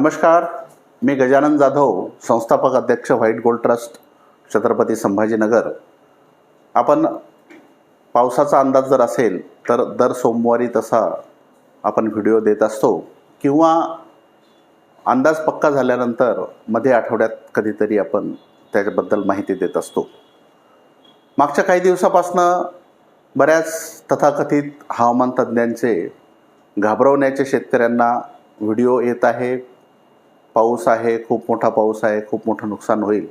नमस्कार, मी गजानन जाधव, संस्थापक अध्यक्ष white gold trust, Chhatrapati Sambhajinagar. आपण पावसाचा अंदाज जर असेल तर दर सोमवारी तसा आपण व्हिडिओ देत असतो किंवा अंदाज पक्का झाल्यानंतर मध्ये आठवड्यात कधीतरी आपण त्याच्याबद्दल माहिती देत असतो। मागच्या काही दिवसापासून बऱ्याच तथाकथित हवामान तज्ज्ञांचे घाबरवण्याचे शेतकऱ्यांना व्हिडिओ येत आहे। पाऊस आहे, खूप मोठा पाऊस आहे, खूप मोठं नुकसान होईल,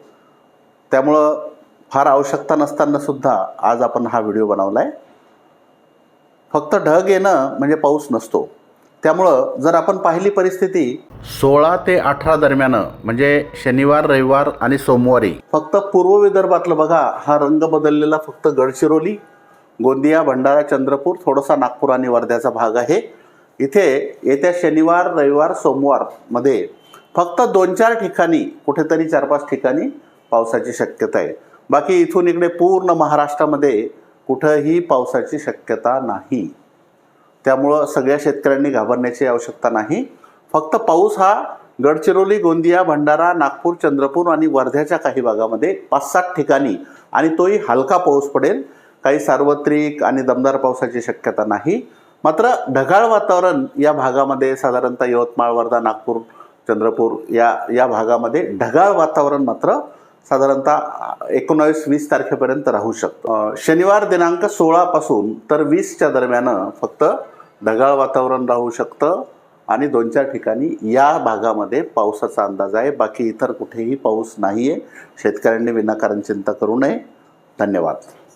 त्यामुळं फार आवश्यकता नसताना सुद्धा आज आपण हा व्हिडिओ बनवला आहे। फक्त ढग येणं म्हणजे पाऊस नसतो। त्यामुळं जर आपण पाहिली परिस्थिती 16 ते 18 दरम्यान म्हणजे शनिवार, रविवार आणि सोमवारी फक्त पूर्व विदर्भातलं बघा, हा रंग बदललेला फक्त गडचिरोली, गोंदिया, भंडारा, चंद्रपूर, थोडासा नागपूर आणि वर्ध्याचा भाग आहे। इथे येत्या शनिवार, रविवार, सोमवार मध्ये फक्त 2-4 ठिकाणी, कुठेतरी 4-5 ठिकाणी पावसाची शक्यता आहे। बाकी इथून इकडे पूर्ण महाराष्ट्रामध्ये कुठेही पावसाची शक्यता नाही। त्यामुळं सगळ्या शेतकऱ्यांनी घाबरण्याची आवश्यकता नाही। फक्त पाऊस हा गडचिरोली, गोंदिया, भंडारा, नागपूर, चंद्रपूर आणि वर्ध्याच्या काही भागामध्ये 5-7 ठिकाणी, आणि तोही हलका पाऊस पडेल। काही सार्वत्रिक आणि दमदार पावसाची शक्यता नाही। मात्र ढगाळ वातावरण या भागामध्ये साधारणतः यवतमाळ, वर्धा, नागपूर, चंद्रपूर या भागामध्ये ढगाळ वातावरण मात्र साधारणतः 19-20 तारखेपर्यंत राहू शकतं। शनिवार दिनांक 16 पासून तर 20च्या दरम्यान फक्त ढगाळ वातावरण राहू शकतं आणि 2-4 ठिकाणी या भागामध्ये पावसाचा अंदाज आहे। बाकी इतर कुठेही पाऊस नाहीये। शेतकऱ्यांनी विनाकारण चिंता करू नये। धन्यवाद।